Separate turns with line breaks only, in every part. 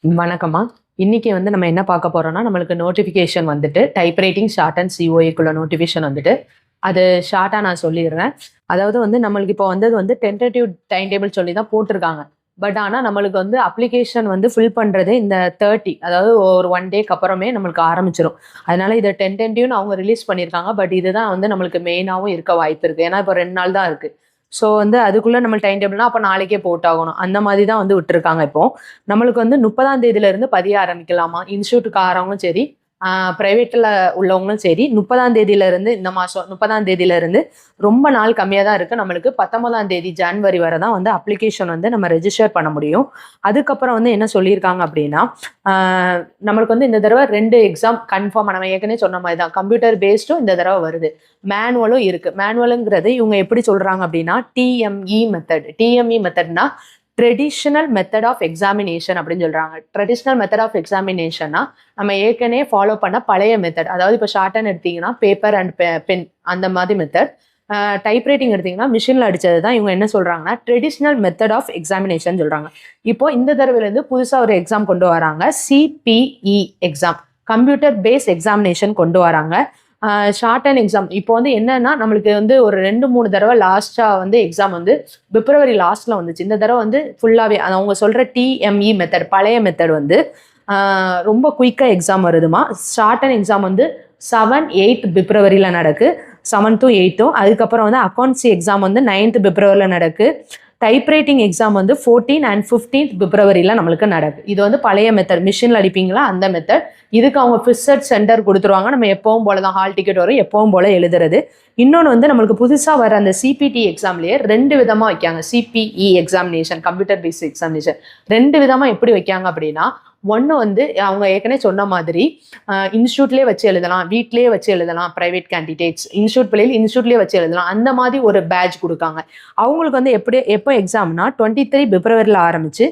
வணக்கம்மா. இன்னைக்கு நம்ம என்ன பார்க்க போறோம்னா, நம்மளுக்கு நோட்டிஃபிகேஷன் வந்துட்டு டைப் ரைட்டிங் ஷார்ட் அண்ட் சிஓஏக்குள்ள நோட்டிஃபிகேஷன் வந்துட்டு, அது ஷார்ட்டா நான் சொல்லிடுறேன். அதாவது நம்மளுக்கு இப்போ வந்தது டென்டேட்டிவ் டைம் டேபிள் சொல்லி தான் போட்டிருக்காங்க. பட் ஆனா நம்மளுக்கு அப்ளிகேஷன் ஃபில் பண்றதே இந்த 30 அதாவது ஒரு 1 டேக்கு அப்புறமே நம்மளுக்கு ஆரம்பிச்சிரும். அதனால இத டென்டேட்டிவ்னு அவங்க ரிலீஸ் பண்ணியிருக்காங்க. பட் இதுதான் நம்மளுக்கு மெயினாவும் இருக்க வாய்ப்பு இருக்கு. ஏன்னா இப்போ 2 நாள் தான் இருக்கு. ஸோ அதுக்குள்ள நம்ம டைம் டேபிள்னா அப்போ நாளைக்கே போட்டாகணும். அந்த மாதிரி தான் விட்டுருக்காங்க இப்போ. நம்மளுக்கு 30ஆம் தேதியில இருந்து பதிய ஆரம்பிக்கலாமா? இன்ஸ்டியூட்டுக்காரவங்களும் சரி, பிரைவேட்ல உள்ளவங்களும் சரி, 30ஆம் தேதியில இருந்து இந்த மாசம் 30ஆம் தேதியில இருந்து ரொம்ப நாள் கம்மியா தான் இருக்கு. நம்மளுக்கு 19ஆம் தேதி ஜனவரி வரை தான் அப்ளிகேஷன் நம்ம ரெஜிஸ்டர் பண்ண முடியும். அதுக்கப்புறம் என்ன சொல்லியிருக்காங்க அப்படின்னா, நம்மளுக்கு இந்த தடவை 2 எக்ஸாம் கன்ஃபார்மா நம்ம ஏற்கனவே சொன்ன மாதிரி தான். கம்ப்யூட்டர் பேஸ்டும் இந்த தடவை வருது. மேனுவலும் இருக்கு. மேனுவலுங்கிறது இவங்க எப்படி சொல்றாங்க அப்படின்னா, டிஎம்இ மெத்தட். டிஎம்இ மெத்தட்னா ட்ரெடிஷ்னல் மெத்தட் ஆஃப் எக்ஸாமினேஷன் அப்படின்னு சொல்றாங்க. ட்ரெடிஷ்னல் மெத்தட் ஆஃப் எக்ஸாமினேஷன்னா நம்ம ஏற்கனவே ஃபாலோ பண்ண பழைய மெத்தட். அதாவது இப்போ ஷார்ட்டன் எடுத்தீங்கன்னா பேப்பர் அண்ட் பென் அந்த மாதிரி மெத்தட். டைப் ரைட்டிங் எடுத்தீங்கன்னா மிஷினில் அடிச்சது தான் இவங்க என்ன சொல்றாங்கன்னா ட்ரெடிஷ்னல் மெத்தட் ஆஃப் எக்ஸாமினேஷன் சொல்றாங்க. இப்போ இந்த தடவைலேருந்து புதுசாக ஒரு எக்ஸாம் கொண்டு வராங்க. CBE exam, computer base examination கொண்டு வராங்க. ஷார்ட் அண்ட் எக்ஸாம் இப்போ என்னன்னா நம்மளுக்கு ஒரு 2-3 தடவை லாஸ்டா எக்ஸாம் பிப்ரவரி லாஸ்ட்ல வந்துச்சு. இந்த தடவை ஃபுல்லாவே அவங்க சொல்ற டிஎம்இ மெத்தட் பழைய மெத்தட் ரொம்ப குயிக்கா எக்ஸாம் வருதுமா. ஷார்ட் அண்ட் எக்ஸாம் 7-8 பிப்ரவரியில நடக்கு. 7 to 8. அதுக்கப்புறம் அக்கௌண்ட்ஸ் எக்ஸாம் 9th பிப்ரவரியில நடக்கு. Type writing exam 14 and 15th பிப்ரவரியில நம்மளுக்கு நடக்கு. இது பழைய மெத்தட், மிஷின்ல அடிப்பீங்களா அந்த மெத்தட். இதுக்கு அவங்க ஃபிக்ஸட் சென்டர் கொடுத்துருவாங்க. நம்ம எப்பவும் போல தான் ஹால் டிக்கெட் வரும், எப்பவும் போல எழுதுறது. இன்னொன்று நம்மளுக்கு புதுசாக வர அந்த சிபிடி எக்ஸாம்லேயே 2 விதமாக வைக்காங்க. CBE examination, computer based examination 2 விதமாக எப்படி வைக்காங்க அப்படின்னா, ஒன்று அவங்க ஏற்கனவே சொன்ன மாதிரி இன்ஸ்டியூட்லேயே வச்சு எழுதலாம், வீட்லேயே வச்சு எழுதலாம். ப்ரைவேட் கேண்டிடேட்ஸ் இன்ஸ்டியூட் பிள்ளைகள் இன்ஸ்டியூட்லேயே வச்சு எழுதலாம். அந்த மாதிரி ஒரு பேட்ச் கொடுக்காங்க. அவங்களுக்கு எப்போ எக்ஸாம்னா 23 பிப்ரவரியில் ஆரம்பிச்சு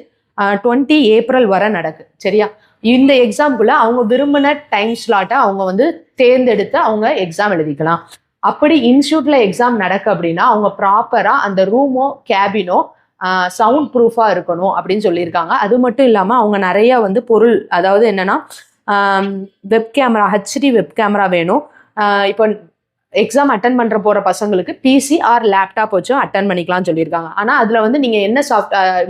20 ஏப்ரல் வரை நடக்கு. சரியா? இந்த எக்ஸாம்குள்ள அவங்க விரும்பின டைம் ஸ்லாட்டை அவங்க தேர்ந்தெடுத்து அவங்க எக்ஸாம் எழுதிக்கலாம். அப்படி இன்ஸ்டியூட்ல எக்ஸாம் நடக்கு அப்படின்னா அவங்க ப்ராப்பரா அந்த ரூமோ கேபினோ சவுண்ட் ப்ரூஃபா இருக்கணும் அப்படின்னு சொல்லியிருக்காங்க. அது மட்டும் இல்லாம அவங்க நிறைய பொருள், அதாவது என்னன்னா web camera, HD web camera வேணும். இப்போ எக்ஸாம் அட்டன் பண்ற போற பசங்களுக்கு பிசி ஆர் லேப்டாப் வச்சும் அட்டன் பண்ணிக்கலாம்னு சொல்லியிருக்காங்க. ஆனா அதுல நீங்க என்ன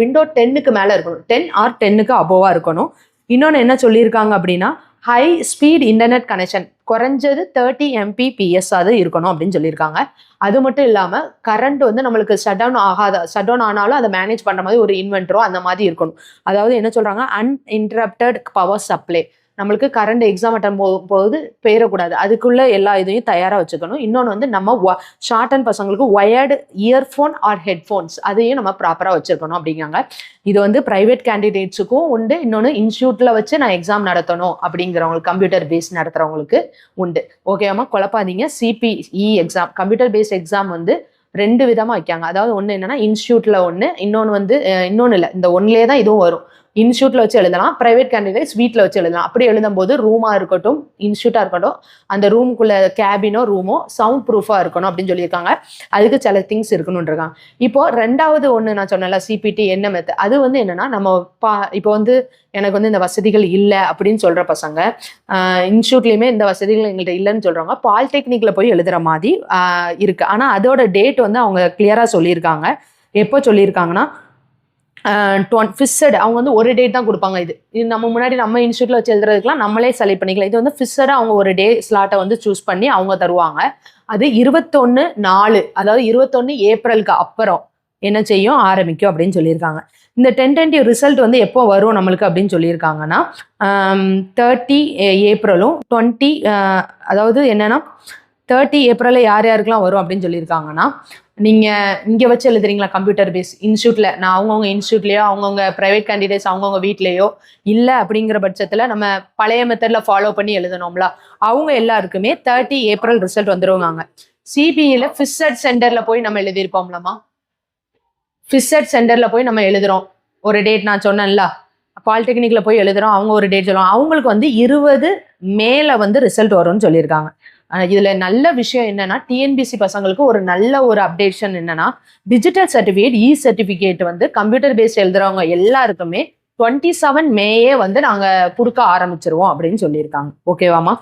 விண்டோ 10க்கு மேல இருக்கணும், 10 or 10க்கு அபோவா இருக்கணும். இன்னொன்று என்ன சொல்லியிருக்காங்க அப்படின்னா, ஹை ஸ்பீட் இன்டர்நெட் கனெக்ஷன் குறைஞ்சது 30 Mbps அது இருக்கணும் அப்படின்னு சொல்லியிருக்காங்க. அது மட்டும் இல்லாமல் கரண்ட் நம்மளுக்கு ஷட் டவுன் ஆனாலும் அதை மேனேஜ் பண்ணுற மாதிரி ஒரு இன்வெர்ட்டரோ அந்த மாதிரி இருக்கணும். அதாவது என்ன சொல்கிறாங்க, அன்இன்டரப்டட் பவர் சப்ளை. நம்மளுக்கு கரண்ட் எக்ஸாம் அட்டன் போகும்போது போயிடக்கூடாது. அதுக்குள்ள எல்லா இதையும் தயாராக வச்சுக்கணும். இன்னொன்று நம்ம ஷார்ட் அண்ட் பசங்களுக்கு ஒயர்டு இயர்ஃபோன் ஆர் ஹெட்ஃபோன்ஸ் அதையும் நம்ம ப்ராப்பராக வச்சுருக்கணும் அப்படிங்கிறாங்க. இது ப்ரைவேட் கேண்டிடேட்ஸுக்கும் உண்டு. இன்னொன்று இன்ஸ்டியூட்டில் வச்சு நான் எக்ஸாம் நடத்தணும் அப்படிங்கிறவங்களுக்கு, கம்ப்யூட்டர் பேஸ் நடத்துகிறவங்களுக்கு உண்டு. ஓகேவா? குழப்பாதீங்க. CBE exam, computer base exam 2 விதமாக வைக்காங்க. அதாவது ஒன்று என்னன்னா இன்ஸ்டியூட்டில் ஒன்று, இன்னொன்று இல்லை, இந்த ஒன்லேயே தான் இதுவும் வரும். இன்ஸ்டியூட்ல வச்சு எழுதலாம், பிரைவேட் கேண்டிடேட்ஸ் வீட்டில் வச்சு எழுதலாம். அப்படி எழுதும்போது ரூமா இருக்கட்டும், இன்ஸ்டியூட்டா இருக்கட்டும், அந்த ரூமுக்குள்ள கேபினோ ரூமோ சவுண்ட் ப்ரூஃபா இருக்கணும் அப்படின்னு சொல்லியிருக்காங்க. அதுக்கு சில திங்ஸ் இருக்கணும்னு இருக்காங்க. இப்போ 2வது ஒன்று நான் சொன்னல, சிபிடி என்ன மெத்தட், அது என்னன்னா நம்ம இப்போ எனக்கு இந்த வசதிகள் இல்லை அப்படின்னு சொல்ற பசங்க, இன்ஸ்டியூட்லயுமே இந்த வசதிகள் எங்கள்கிட்ட இல்லைன்னு சொல்றவங்க பாலிடெக்னிக்ல போய் எழுதுற மாதிரி இருக்கு. ஆனா அதோட டேட் அவங்க கிளியரா சொல்லியிருக்காங்க. எப்போ சொல்லியிருக்காங்கன்னா ஃபிக்ஸட். அவங்க ஒரு டேட் தான் கொடுப்பாங்க. இது நம்ம முன்னாடி நம்ம இன்ஸ்டியூட்ல வச்சு எழுதுறதுக்குலாம் நம்மளே செலக்ட் பண்ணிக்கலாம். இது ஃபிக்ஸடா அவங்க ஒரு டே ஸ்லாட்டை சூஸ் பண்ணி அவங்க தருவாங்க. அது 21/4, அதாவது 21 ஏப்ரலுக்கு அப்புறம் என்ன செய்யும், ஆரம்பிக்கும் அப்படின்னு சொல்லியிருக்காங்க. இந்த டென்டேட்டிவ் ரிசல்ட் எப்போ வரும் நம்மளுக்கு அப்படின்னு சொல்லியிருக்காங்கன்னா 30 ஏப்ரலும் 20 அதாவது என்னன்னா 30 ஏப்ரலில் யார் யாருக்கெல்லாம் வரும் அப்படின்னு சொல்லியிருக்காங்கன்னா, நீங்கள் இங்கே வச்சு எழுதுறீங்களா கம்ப்யூட்டர் பேஸ் இன்ஸ்டியூட்டில், நான் அவங்கவுங்க இன்ஸ்டியூட்லேயோ அவங்கவுங்க ப்ரைவேட் கேண்டிடேட்ஸ் அவங்கவுங்க வீட்லேயோ இல்லை அப்படிங்கிற பட்சத்தில் நம்ம பழைய மெத்தடில் ஃபாலோ பண்ணி எழுதணும்ல, அவங்க எல்லாருக்குமே 30 ஏப்ரல் ரிசல்ட் வந்துருவாங்க. சிபிஇல ஃபிக்ஸட் சென்டரில் போய் நம்ம எழுதியிருப்போம்லம்மா, ஃபிக்ஸட் சென்டரில் போய் நம்ம எழுதுகிறோம். ஒரு டேட் நான் சொன்னேன்ல, பாலிடெக்னிக்கில் போய் எழுதுகிறோம், அவங்க ஒரு டேட் சொல்லுவாங்க. அவங்களுக்கு 20 மேல ரிசல்ட் வரும்னு சொல்லியிருக்காங்க. இதுல நல்ல விஷயம் என்னன்னா, டிஎன்பிசி பசங்களுக்கு ஒரு நல்ல ஒரு அப்டேஷன் என்னன்னா, டிஜிட்டல் சர்டிஃபிகேட், இ சர்டிஃபிகேட் கம்ப்யூட்டர் பேஸ்ட் எழுதுறவங்க எல்லாருக்குமே 27 மேயே வந்து நாங்க கொடுக்க ஆரம்பிச்சிருவோம் அப்படின்னு சொல்லியிருக்காங்க. ஓகேவாமா?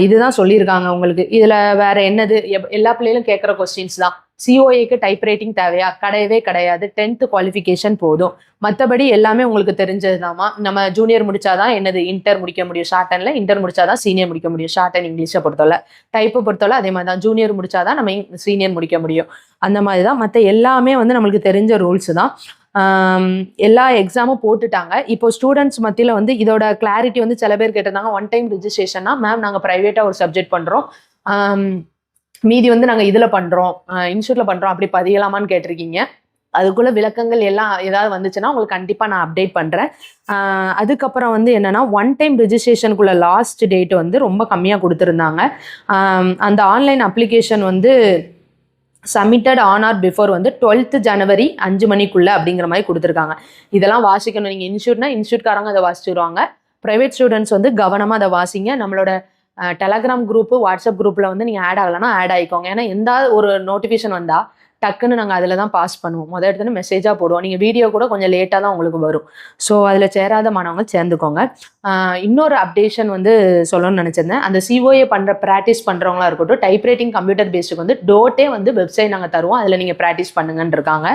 இதுதான் சொல்லியிருக்காங்க உங்களுக்கு. இதுல வேற என்னது, எல்லா பிள்ளைகளும் கேட்குற கொஸ்டின்ஸ் தான். சிஓஏக்கு டைப் ரைட்டிங் தேவையா? கிடையவே கிடையாது. 10th குவாலிஃபிகேஷன் போதும். மற்றபடி எல்லாமே உங்களுக்கு தெரிஞ்சதுதாம்மா. நம்ம ஜூனியர் முடிச்சாதான் என்னது இன்டர் முடிக்க முடியும் ஷார்ட் அண்ட்ல, இன்டர் முடிச்சாதான் சீனியர் முடிக்க முடியும் ஷார்ட் அண்ட் இங்கிலீஷை பொறுத்தவரை. டைப்பை பொறுத்தவரை அதே மாதிரி தான். ஜூனியர் முடிச்சாதான் நம்ம சீனியர் முடிக்க முடியும். அந்த மாதிரி தான். மற்ற எல்லாமே வந்து நம்மளுக்கு தெரிஞ்ச ரூல்ஸ் தான். எல்லா எக்ஸாமும் போட்டுட்டாங்க. இப்போ ஸ்டூடெண்ட்ஸ் மத்தியில் வந்து இதோட கிளாரிட்டி வந்து சில பேர் கேட்டிருந்தாங்க. ஒன் டைம் ரிஜிஸ்ட்ரேஷன்னா மேம் நாங்கள் ப்ரைவேட்டாக ஒரு சப்ஜெக்ட் பண்ணுறோம், மீதி வந்து நாங்கள் இதில் பண்ணுறோம், இன்ஸ்டியூட்டில் பண்ணுறோம், அப்படி பதியலாமான்னு கேட்டிருக்கீங்க. அதுக்குள்ள விளக்கங்கள் எல்லாம் ஏதாவது வந்துச்சுன்னா உங்களுக்கு கண்டிப்பாக நான் அப்டேட் பண்ணுறேன். அதுக்கப்புறம் வந்து என்னென்னா, ஒன் டைம் ரிஜிஸ்ட்ரேஷனுக்குள்ள லாஸ்ட் டேட் வந்து ரொம்ப கம்மியாக கொடுத்துருந்தாங்க. அந்த ஆன்லைன் அப்ளிகேஷன் வந்து சப்மிட்டட் ஆன் ஆர் பிஃபோர் வந்து 12th ஜனவரி 5 மணிக்குள்ள அப்படிங்கிற மாதிரி கொடுத்துருக்காங்க. இதெல்லாம் வாசிக்கணும். நீங்கள் இன்ஸ்டியூட்னா இன்ஸ்டியூட்காரங்க அதை வாசிச்சுருவாங்க. ப்ரைவேட் ஸ்டூடெண்ட்ஸ் வந்து கவனமாக அதை வாசிங்க. நம்மளோட டெலகிராம் குரூப்பு, வாட்ஸ்அப் குரூப்பில் வந்து நீங்கள் ஆட் ஆகலைன்னா ஆட் ஆகிக்கோங்க. ஏன்னா எந்த ஒரு நோட்டிஃபிகேஷன் வந்தால் டக்குன்னு நாங்கள் அதில் தான் பாஸ் பண்ணுவோம். முதல் இடத்துல மெசேஜாக போடுவோம். நீங்கள் வீடியோ கூட கொஞ்சம் லேட்டாக தான் உங்களுக்கு வரும். ஸோ அதில் சேராத மாணவங்க சேர்ந்துக்கோங்க. இன்னொரு அப்டேஷன் வந்து சொல்லணும்னு நினச்சிருந்தேன். அந்த சிஓஏ ப்ராக்டிஸ் பண்ணுறவங்களா இருக்கட்டும், டைப் ரைட்டிங் கம்ப்யூட்டர் பேஸுக்கு வந்து டோட்டே வந்து வெப்சைட் நாங்கள் தருவோம். அதில் நீங்கள் ப்ராக்டிஸ் பண்ணுங்கன்னு இருக்காங்க.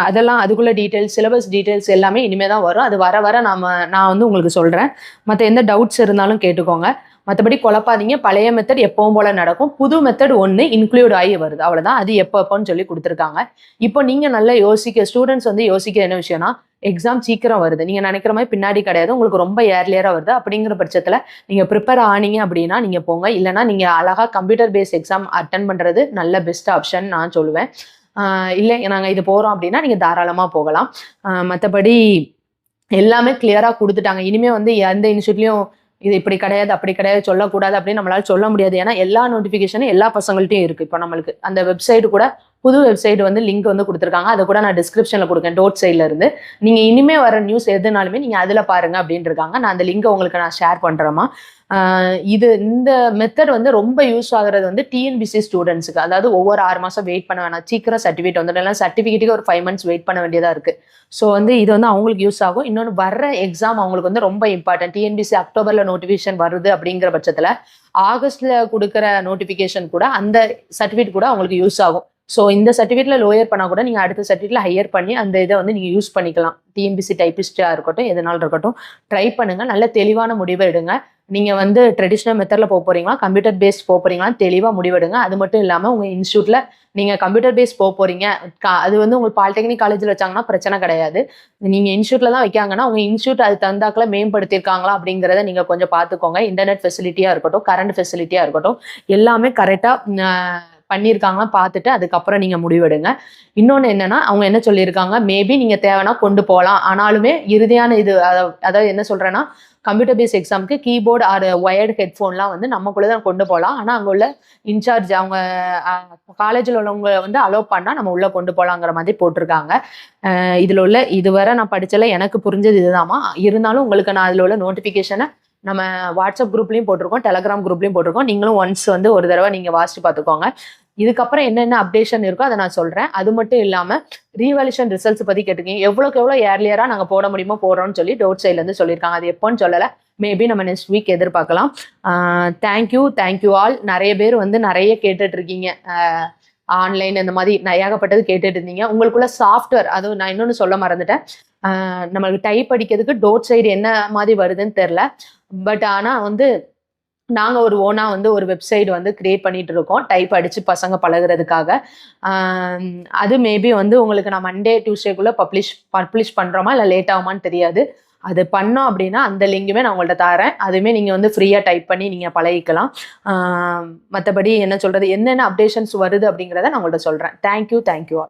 அதெல்லாம் அதுக்குள்ள டீட்டெயில்ஸ், சிலபஸ் டீட்டெயில்ஸ் எல்லாமே இனிமேல் தான் வரும். அது வர வர நான் வந்து உங்களுக்கு சொல்கிறேன். மற்ற எந்த டவுட்ஸ் இருந்தாலும் கேட்டுக்கோங்க. மற்றபடி குழப்பாதீங்க. பழைய மெத்தட் எப்பவும் போல நடக்கும். புது மெத்தட் ஒன்று இன்க்ளூட் ஆகி வருது, அவ்வளோதான். அது எப்போன்னு சொல்லி கொடுத்துருக்காங்க. இப்போ நீங்கள் நல்லா ஸ்டூடெண்ட்ஸ் வந்து யோசிக்க என்ன விஷயம்னா, எக்ஸாம் சீக்கிரம் வருது, நீங்கள் நினைக்கிற மாதிரி பின்னாடி கிடையாது, உங்களுக்கு ரொம்ப ஏர்லியராக வருது. அப்படிங்கிற பட்சத்தில் நீங்கள் ப்ரிப்பேர் ஆனீங்க அப்படின்னா நீங்கள் போங்க. இல்லைனா நீங்கள் அழகாக கம்ப்யூட்டர் பேஸ் எக்ஸாம் அட்டன் பண்ணுறது நல்ல பெஸ்ட் ஆப்ஷன் நான் சொல்லுவேன். இல்லை நாங்கள் இது போகிறோம் அப்படின்னா நீங்கள் தாராளமாக போகலாம். மற்றபடி எல்லாமே கிளியராக கொடுத்துட்டாங்க. இனிமேல் வந்து எந்த இன்ஸ்டியூட்லையும் இது இப்படி கிடையாது அப்படி கிடையாது சொல்லக்கூடாது அப்படின்னு நம்மளால சொல்ல முடியாது. ஏன்னா எல்லா நோட்டிஃபிகேஷனும் எல்லா பசங்கள்ட்டையும் இருக்குது. இப்போ நம்மளுக்கு அந்த வெப்சைட்டு கூட புது வெப்சைட் வந்து லிங்க் வந்து கொடுத்துருக்காங்க. அதை கூட நான் டிஸ்கிரிப்ஷனில் கொடுக்கேன் டோட் சைடில் இருந்து. நீங்கள் இனிமேல் வர நியூஸ் எதுனாலுமே நீங்கள் அதில் பாருங்கள் அப்படின்னு இருக்காங்க. நான் அந்த லிங்கை உங்களுக்கு நான் ஷேர் பண்ணுறேம்மா. இந்த மெத்தட் வந்து ரொம்ப யூஸ் ஆகுறது வந்து டிஎன்பிசி ஸ்டூடெண்ட்ஸுக்கு. அதாவது ஒவ்வொரு 6 மாதம் வெயிட் பண்ண வேணாம், சீக்கிரம் சர்டிஃபிகேட் வந்துடும். இல்லைனா சர்டிஃபிகேட்டுக்கு ஒரு 5 months வெயிட் பண்ண வேண்டியதாக இருக்குது. ஸோ வந்து இது வந்து அவங்களுக்கு யூஸ் ஆகும். இன்னொன்று வர்ற எக்ஸாம் அவங்களுக்கு வந்து ரொம்ப இம்பார்ட்டன்ட். டிஎன்பிசி அக்டோபரில் நோட்டிஃபிகேஷன் வருது அப்படிங்கிற பட்சத்தில் ஆகஸ்ட்டில் கொடுக்குற நோட்டிஃபிகேஷன் கூட அந்த சர்டிஃபிகேட் கூட அவங்களுக்கு யூஸ் ஆகும். ஸோ இந்த சர்டிஃபிகேட்டில் லோயர் பண்ணால் கூட நீங்கள் அடுத்த சர்டிஃபிகேட்டில் ஹையர் பண்ணி அந்த இதை வந்து நீங்கள் யூஸ் பண்ணிக்கலாம். டிஎன்பிசி டைப்பிஸ்டாக இருக்கட்டும், எதனாலும் இருக்கட்டும், ட்ரை பண்ணுங்கள். நல்ல தெளிவான முடிவை எடுங்க. நீங்கள் வந்து ட்ரெடிஷ்னல் மெத்தடில் போக போகிறீங்களா, கம்ப்யூட்டர் பேஸ்ட் போக போகிறீங்களா, தெளிவாக முடிவெடுங்க. அது மட்டும் இல்லாமல் உங்கள் இன்ஸ்டியூட்டில் நீங்கள் கம்ப்யூட்டர் பேஸ் போக போகிறீங்க, அது வந்து உங்களுக்கு பாலிடெக்னிக் காலேஜில் வச்சாங்கன்னா பிரச்சனை கிடையாது. நீங்கள் இன்ஸ்டியூட்டில் தான் வைக்காங்கன்னா உங்கள் இன்ஸ்டியூட் அது தந்தாக்கில் மேம்படுத்தியிருக்காங்களா அப்படிங்கிறத நீங்கள் கொஞ்சம் பார்த்துக்கோங்க. இன்டர்நெட் ஃபெசிலிட்டியாக இருக்கட்டும், கரண்ட் ஃபெசிலிட்டியாக இருக்கட்டும், எல்லாமே கரெக்டாக பண்ணியிருக்காங்களா பார்த்துட்டு அதுக்கப்புறம் நீங்கள் முடிவெடுங்க. இன்னொன்று என்னென்னா, அவங்க என்ன சொல்லியிருக்காங்க, மேபி நீங்கள் தேவைன்னா கொண்டு போகலாம். ஆனாலுமே இறுதியான இது அதாவது என்ன சொல்கிறேன்னா, கம்ப்யூட்டர் பேஸ் எக்ஸாமுக்கு கீபோர்டு ஆர் ஒயர்டு ஹெட்ஃபோன்லாம் வந்து நமக்குள்ளே தான் கொண்டு போகலாம். ஆனால் அங்கே உள்ள இன்சார்ஜ் அவங்க காலேஜில் உள்ளவங்க வந்து அலோவ் பண்ணால் நம்ம உள்ளே கொண்டு போகலாங்கிற மாதிரி போட்டிருக்காங்க. இதில் உள்ள இதுவரை நான் படிச்சல எனக்கு புரிஞ்சது இதுதாம்மா. இருந்தாலும் உங்களுக்கு நான் அதில் உள்ள நோட்டிஃபிகேஷனை நம்ம வாட்ஸ்அப் குரூப்லையும் போட்டிருக்கோம், டெலகிராம் குரூப்லையும் போட்டிருக்கோம். நீங்களும் ஒன்ஸ் வந்து ஒரு தடவை நீங்கள் வாசித்து பார்த்துக்கோங்க. இதுக்கப்புறம் என்னென்ன அப்டேஷன் இருக்கோ அதை நான் சொல்கிறேன். அது மட்டும் இல்லாமல் ரீவால்யூஷன் ரிசல்ட்ஸ் பற்றி கேட்டிருக்கீங்க. எவ்வளோக்கு எவ்வளோ ஏர்லியராக நாங்கள் போட முடியுமோ போடுறோம்னு சொல்லி டவுட் சைட்லேருந்து சொல்லியிருக்காங்க. அது எப்போன்னு சொல்லலை, மேபி நம்ம நெக்ஸ்ட் வீக் எதிர்பார்க்கலாம். Thank you all. நிறைய பேர் வந்து நிறைய கேட்டுட்ருக்கீங்க. ஆன்லைன் இந்த மாதிரி ஏகப்பட்டது கேட்டுட்டு இருந்தீங்க. உங்களுக்குள்ள சாஃப்ட்வேர், அதுவும் நான் இன்னொன்று சொல்ல மறந்துட்டேன். நம்மளுக்கு டைப் அடிக்கிறதுக்கு டோட் சைடு என்ன மாதிரி வருதுன்னு தெரில. பட் ஆனால் வந்து நாங்கள் ஒரு ஓனாக வந்து ஒரு வெப்சைட் வந்து கிரியேட் பண்ணிட்டு இருக்கோம், டைப் அடித்து பசங்க பழகுறதுக்காக. அது மேபி வந்து உங்களுக்கு நான் மண்டே டியூஸ்டேக்குள்ளே பப்ளிஷ் பண்ணுறோமா இல்லை லேட் ஆகுமான்னு தெரியாது. அது பண்ணோம் அப்படின்னா அந்த லிங்குமே நான் உங்கள்கிட்ட தரேன். அதுவுமே நீங்கள் வந்து ஃப்ரீயாக டைப் பண்ணி நீங்கள் பழகிக்கலாம். மற்றபடி என்ன சொல்கிறது, என்னென்ன அப்டேஷன்ஸ் வருது அப்படிங்கிறத நான் உங்கள்கிட்ட சொல்கிறேன். Thank you all.